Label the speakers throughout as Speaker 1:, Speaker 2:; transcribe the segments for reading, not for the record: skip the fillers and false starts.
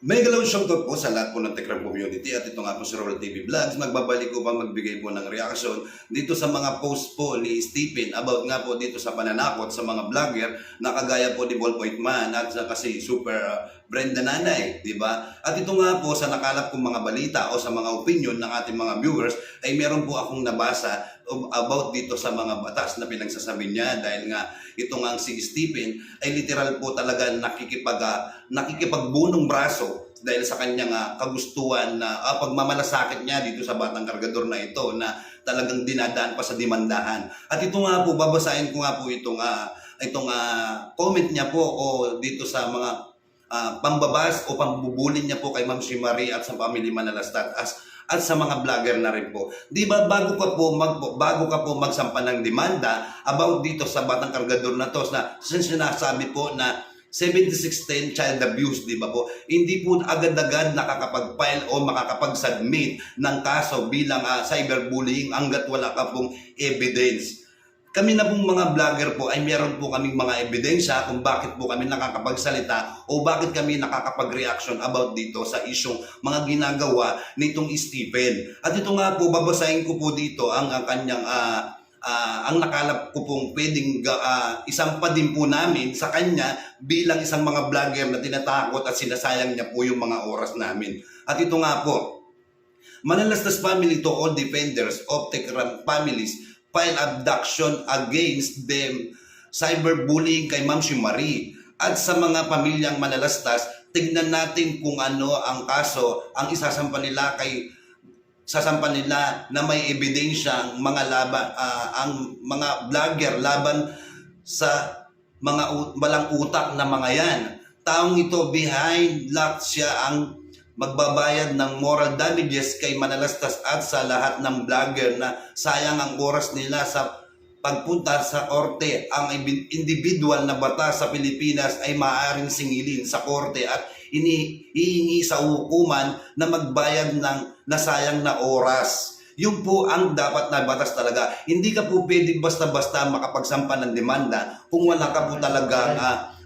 Speaker 1: Mega love shoutout po sa lahat po ng Tekram community at ito nga po si Roll TV Vlogs. Magbabalik ko pa magbigay po ng reaction dito sa mga post po ni Stephen about nga po dito sa pananakot sa mga vlogger na kagaya po ni Ballpoint Man at kasi Super Brenda Nanay, di ba? At ito nga po sa nakalap kong mga balita o sa mga opinion ng ating mga viewers ay meron po akong nabasa about dito sa mga batas na pinagsasabi niya dahil nga ito nga si Stephen ay literal po talaga nakikipagbunong braso dahil sa kanyang kagustuhan na pagmamalasakit niya dito sa batang kargador na ito na talagang dinadaan pa sa demandahan. At ito nga po, babasahin ko nga po itong comment niya po o dito sa mga pambabas o pambubulin niya po kay Ma'am si Marie at sa Family Manalastat at sa mga vlogger na rin po. Di ba bago ka po magsampa ng demanda about dito sa batang kargador na to na sinasabi po na 7610 child abuse, di ba po? Hindi po agad-agad nakakapag-file o makakapag-submit ng kaso bilang cyberbullying hanggat wala ka pong evidence. Kami na pong mga vlogger po ay meron po kaming mga ebidensya kung bakit po kami nakakapagsalita o bakit kami nakakapag-reaction about dito sa isyong mga ginagawa nitong Stephen. At ito nga po, babasahin ko po dito ang kanyang ang nakalap ko pong pwedeng isampa din po namin sa kanya bilang isang mga vlogger na tinatakot at sinasayang niya po yung mga oras namin. At ito nga po, Manalastas family to all defenders of Tekram families file abduction against them, cyberbullying kay Ma'am si Marie. At sa mga pamilyang Manalastas, tignan natin kung ano ang kaso ang isasampa nila na may ebidensyang mga laban, ang mga vlogger laban sa mga walang utak na mga yan. Taong ito behind lock siya ang magbabayad ng moral damages kay Manalastas at sa lahat ng vlogger na sayang ang oras nila sa pagpunta sa korte. Ang individual na batas sa Pilipinas ay maaaring singilin sa korte at inihingi sa hukuman na magbayad ng nasayang na oras. Yun po ang dapat na batas talaga. Hindi ka po pwede basta-basta makapagsampa ng demanda kung wala ka po talaga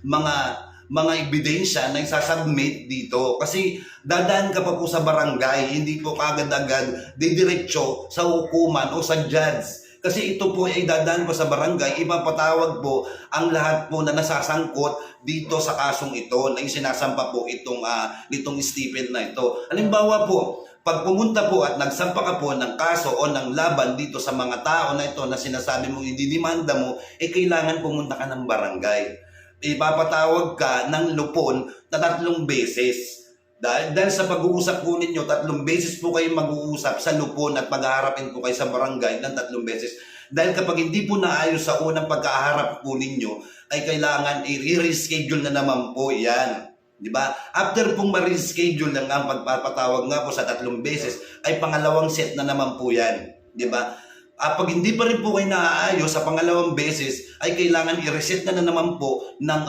Speaker 1: mga ebidensya na isasubmit dito. Kasi dadaan ka pa po sa barangay, hindi po kagad-agad didiretso sa hukuman o sa judge. Kasi ito po ay dadaan pa sa barangay, ipapatawag po ang lahat po na nasasangkot dito sa kasong ito na sinasampa po nitong Stephen na ito. Halimbawa po, pag pumunta po at nagsampa ka po ng kaso o ng laban dito sa mga tao na ito na sinasabi mong ididimanda mo, kailangan pumunta ka ng barangay. Ipapatawag ka ng lupon na 3 beses. Dahil sa pag-uusap po ninyo, 3 beses po kayo mag-uusap sa lupon at pag-aharapin po kayo sa barangay ng 3 beses. Dahil kapag hindi po naayos sa unang pagkaharap po ninyo, ay kailangan i-reschedule na naman po yan. Di ba? After pong ma-reschedule lang ang pagpapatawag nga po sa 3 beses, ay pangalawang set na naman po yan. Di ba? Pag hindi pa rin po kayo naaayos sa pangalawang beses, ay kailangan i-reset na naman po ng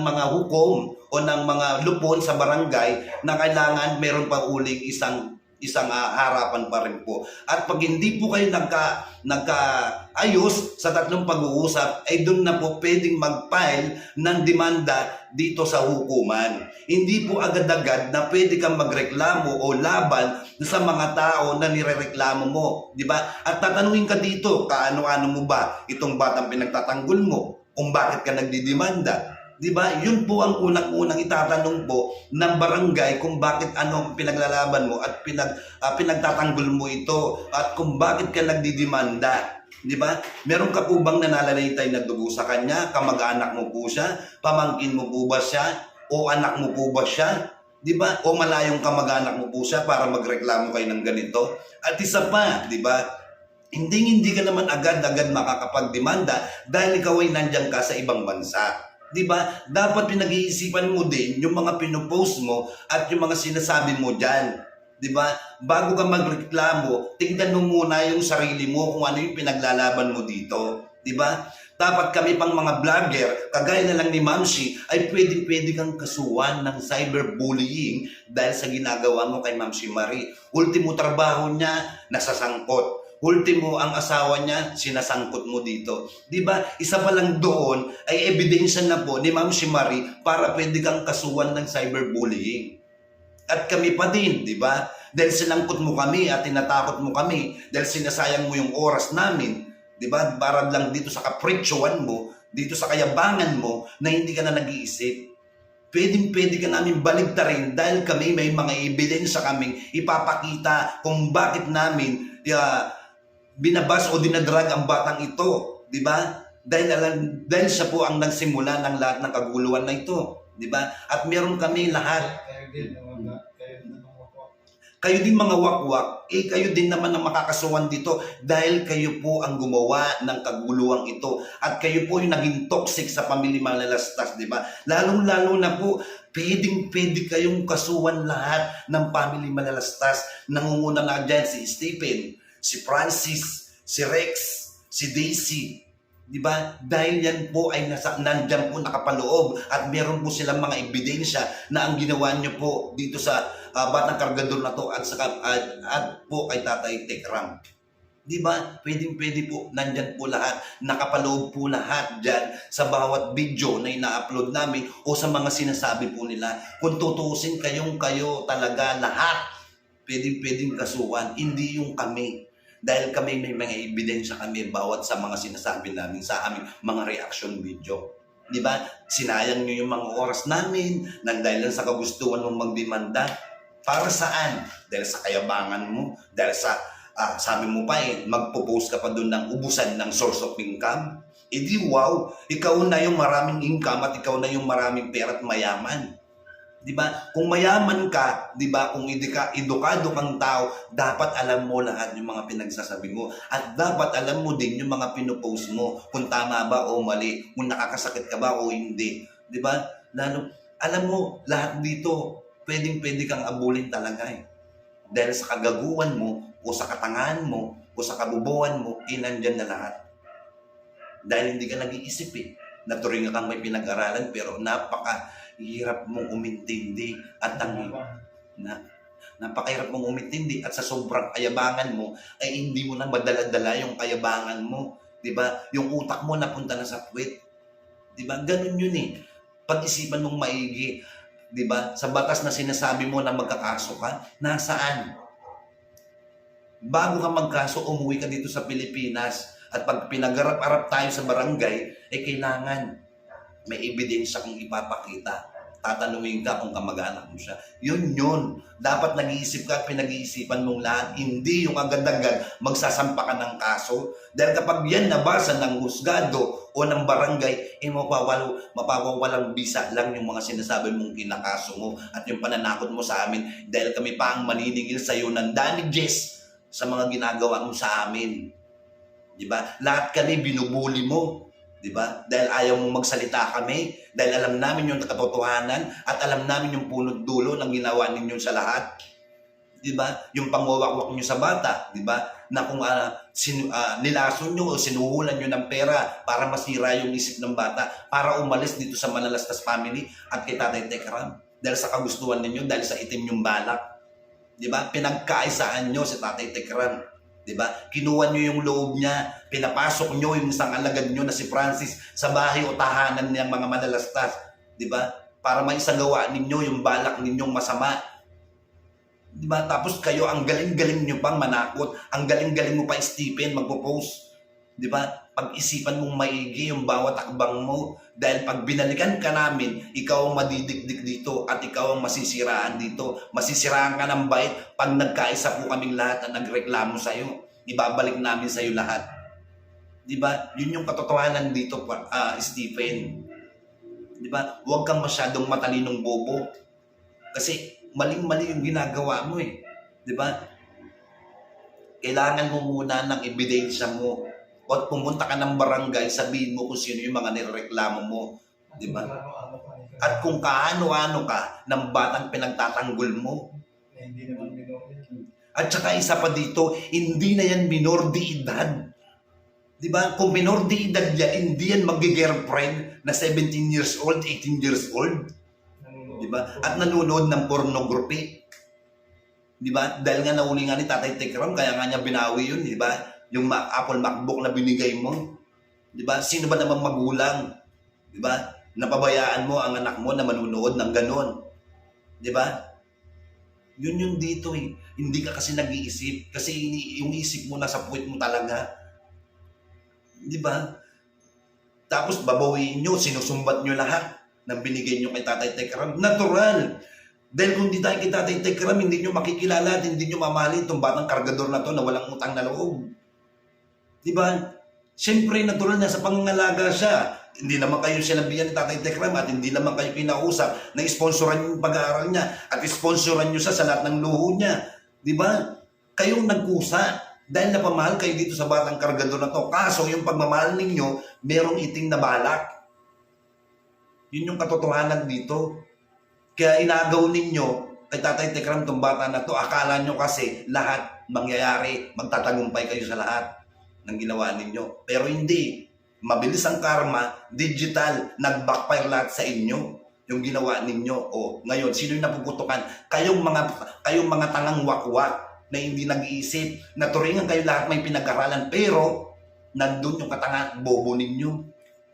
Speaker 1: mga hukom o ng mga lupon sa barangay na kailangan meron pa uling isang harapan pa rin po. At pag hindi po kayo nagkaayos sa 3 pag-uusap, ay doon na po pwedeng mag-file ng demanda dito sa hukuman. Hindi po agad-agad na pwede kang magreklamo o laban sa mga tao na nirereklamo mo. Di ba? At tatanungin ka dito, kaano-ano mo ba itong batang pinagtatanggol mo? Kung bakit ka nagdidemanda? Di ba? Yun po ang unang-unang itatanong po ng barangay kung bakit anong pinaglalaban mo at pinagtatanggol mo ito at kung bakit ka nagdidemanda. Di ba? Meron ka po bang nananalitay na dugo sa kanya? Kamag-anak mo po siya? Pamangkin mo po ba siya? O anak mo po ba siya? Di ba? O malayong kamag-anak mo po siya para magreklamo kayo ng ganito? At isa pa, di ba? Hindi ka naman agad-agad makakapagdemanda dahil ikaw ay nandiyan ka sa ibang bansa. Di ba? Dapat pinag-iisipan mo din yung mga pinopost mo at yung mga sinasabi mo dyan. Di ba? Bago ka magreklamo, tingnan mo muna yung sarili mo kung ano yung pinaglalaban mo dito. Di ba? Dapat kami pang mga vlogger, kagaya na lang ni Mamsi, ay pwede kang kasuhan ng cyberbullying dahil sa ginagawa mo kay Mamsi Marie. Ultimo trabaho niya, nasasangkot. Ultimo ang asawa niya, sinasangkot mo dito. Di ba? Isa pa lang doon ay ebidensya na po ni Ma'am si Marie para pwede kang kasuhan ng cyberbullying. At kami pa din, di ba? Dahil sinangkot mo kami at tinatakot mo kami, dahil sinasayang mo yung oras namin, di ba? Para lang dito sa kapritsyohan mo, dito sa kayabangan mo, na hindi ka na nag-iisip. Pwedeng-pwede ka namin baligtarin dahil kami may mga ebidensya kaming ipapakita kung bakit namin binabas o dinadrag ang batang ito, di ba? Dahil siya po ang nagsimula ng lahat ng kaguluhan na ito, di ba? At meron kami lahat. Kayo din mga wakwak, kayo din naman ang makakasuhan dito dahil kayo po ang gumawa ng kaguluhang ito at kayo po yung naging toxic sa pamilya Malalastas, di ba? Lalong-lalo na po, pwedeng-pwede kayong kasuhan lahat ng pamilya Malalastas. Nangunguna na dyan si Stephen, si Francis, si Rex, si Daisy, di ba? Dahil yan po ay nandyan po nakapaloob at meron po silang mga ebidensya na ang ginawa nyo po dito sa batang kargador na to at po kay Tatay Tekram. Di ba? Pwedeng-pwede po, nandyan po lahat, nakapaloob po lahat dyan sa bawat video na ina-upload namin o sa mga sinasabi po nila. Kung tutusin kayo talaga lahat, pwedeng-pwedeng kasuhan, hindi yung kami. Dahil kami may mga ebidensya kami bawat sa mga sinasabi namin sa aming mga reaction video. Di ba? Sinayang nyo yung mga oras namin nang dahil lang sa kagustuhan mong magdemanda. Para saan? Dahil sa kayabangan mo, dahil sa, sabi mo pa magpo-post ka pa doon ng ubusan ng source of income. Di wow, ikaw na yung maraming income at ikaw na yung maraming pera at mayaman. Di ba? Kung mayaman ka, di ba, kung edukado kang tao, dapat alam mo lahat yung mga pinagsasabi mo. At dapat alam mo din yung mga pinopost mo, kung tama ba o mali, kung nakakasakit ka ba o hindi. Di ba? Lalo, alam mo, lahat dito, pwedeng-pwede kang abulin talaga Dahil sa kagaguhan mo, o sa katangahan mo, o sa kabubuhan mo, nandyan na lahat. Dahil hindi ka nag-iisip Naturingan kang may pinag-aralan, pero napakahirap mong umintindi at napakahirap mong umintindi at sa sobrang kayabangan mo, ay hindi mo na madala-dala yung kayabangan mo. Diba? Yung utak mo napunta na sa puwet. Diba? Ganun yun Pag-isipan mong maigi. Diba? Sa batas na sinasabi mo na magkakaso ka, nasaan? Bago ka magkaso, umuwi ka dito sa Pilipinas. At pag pinag-arap-arap tayo sa barangay, kailangan may ebidensya kung ipapakita. Tatanungin ka kung kamag-anak mo siya. Yun. Dapat nag-iisip ka at pinag-iisipan mong lahat. Hindi yung agad-agad magsasampa ka ng kaso. Dahil kapag yan nabasa ng husgado o ng barangay, mapawawalang bisa lang yung mga sinasabi mong kinakaso mo at yung pananakot mo sa amin. Dahil kami pa ang maniningil sa iyo ng damages sa mga ginagawa mo sa amin. Diba? Lahat kami binubuli mo. Diba? Dahil ayaw mong magsalita kami, dahil alam namin yung katotohanan at alam namin yung punot dulo ng ginawa ninyo sa lahat. Diba? Yung pangwawakwak nyo sa bata, diba? Na kung nilason nyo o sinuhulan nyo ng pera para masira yung isip ng bata, para umalis dito sa Malalastas family at kay Tatay Tekram. Dahil sa kagustuhan ninyo, dahil sa itim yung balak. Diba? Pinagkaisaan nyo si Tatay Tekram. Diba? Kinuha nyo yung loob niya, pinapasok nyo yung isang alagad nyo na si Francis sa bahay o tahanan niyang mga Malalastas. Diba? Para maisagawa ninyo yung balak ninyong masama. Diba? Tapos kayo, ang galing-galing nyo pang manakot, ang galing-galing mo pa Stephen magpo-post. Diba? Pag-isipan mong maigi yung bawat akbang mo. Dahil pag binalikan ka namin, ikaw ang madidikdik dito at ikaw ang masisiraan dito. Masisiraan ka ng bait pag nagkaisa po kaming lahat na nagreklamo sa'yo. Ibabalik namin sa'yo lahat. Diba? Yun yung katotohanan dito, Stephen. Diba? Huwag kang masyadong matalinong bobo. Kasi maling-mali yung ginagawa mo Diba? Kailangan mo muna ng ebidensya mo. O pumunta ka ng barangay, sabihin mo kung sino yung mga nireklamo mo. Diba? At kung kaano-ano ka ng batang pinagtatanggol mo. At saka isa pa dito, hindi na yan minor de edad. Diba? Kung minor de edad yan, hindi yan mag-girlfriend na 17 years old, 18 years old. Diba? At nanonood ng pornography. Diba? Dahil nga nauli nga ni Tatay Tekram, kaya nga niya binawi yun, diba? Yung Apple MacBook na binigay mo. Diba? Sino ba namang magulang? Diba? Napabayaan mo ang anak mo na manunood ng ganon. Diba? Yun yung dito eh. Hindi ka kasi nag-iisip. Kasi yung isip mo nasa puwit mo talaga. Di ba? Tapos babawiin nyo, sinusumbat nyo lahat ng binigay nyo kay Tatay Tekram. Natural. Dahil kung di tayo kay Tatay Tekram, hindi nyo makikilala at hindi nyo mamahalin itong batang kargador na to na walang utang na loob. Di ba? Siyempre, natural na sa pangangalaga siya. Hindi naman kayo sinabihan ni Tatay Tekram at hindi naman kayo kinausap na isponsoran yung pag-aaral niya at isponsoran nyo siya sa lahat ng luho niya. Di ba? Kayong nagkusa dahil napamahal kayo dito sa batang kargador na to. Kaso yung pagmamahal ninyo, merong iting na balak. Yun yung katotohanan dito. Kaya inagaw ninyo kay Tatay Tekram itong bata na to. Akala nyo kasi lahat mangyayari, magtatagumpay kayo sa lahat ng ginawa ninyo. Pero hindi. Mabilis ang karma, digital, nag-backfire lahat sa inyo yung ginawa ninyo. O ngayon, sino yung napuputukan? Kayong mga tangang wakwak na hindi nag-iisip. Naturingan kayo lahat may pinag-aralan. Pero, nandun yung katanga bobo ninyo.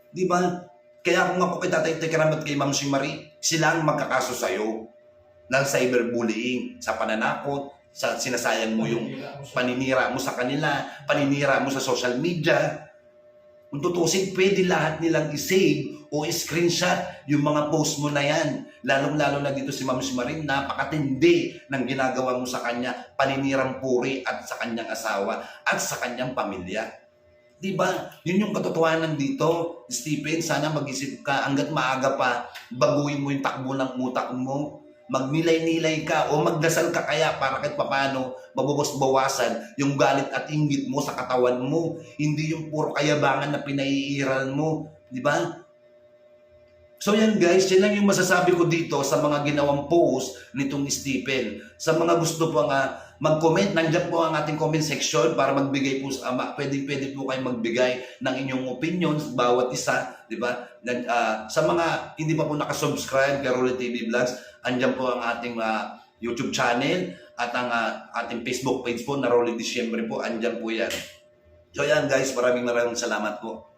Speaker 1: Di ba? Kaya kung ako kay Tatay Tekram at kay Ma'am si Marie, sila ang magkakaso sa'yo ng cyberbullying, sa pananakot, sa sinasayang mo yung paninira mo sa kanila, paninira mo sa social media. Kung tutusin, pwede lahat nilang i-save o i-screenshot yung mga post mo na yan. Lalong-lalo na dito si Ma'am si Marie, napakatindi ng ginagawa mo sa kanya, paninirang puri at sa kanyang asawa at sa kanyang pamilya. Diba? Yun yung katotohanan dito. Stephen, sana mag-isip ka hanggat maaga pa, baguhin mo yung takbo ng utak mo. Magnilay-nilay ka o magdasal ka kaya para kahit papano mabubos-bawasan yung galit at inggit mo sa katawan mo. Hindi yung puro kayabangan na pinaiiral mo. Di ba? So yan guys, yan lang yung masasabi ko dito sa mga ginawang post nitong Stephen. Sa mga gusto po mag-comment, nandiyan po ang ating comment section para magbigay po, pwede po kayo magbigay ng inyong opinions bawat isa, di ba? Sa mga hindi pa po nakasubscribe kay Rolly TV Vlogs, andyan po ang ating YouTube channel at ang ating Facebook page po na Rolly Disyembre po, andyan po yan. So yan guys, maraming salamat po.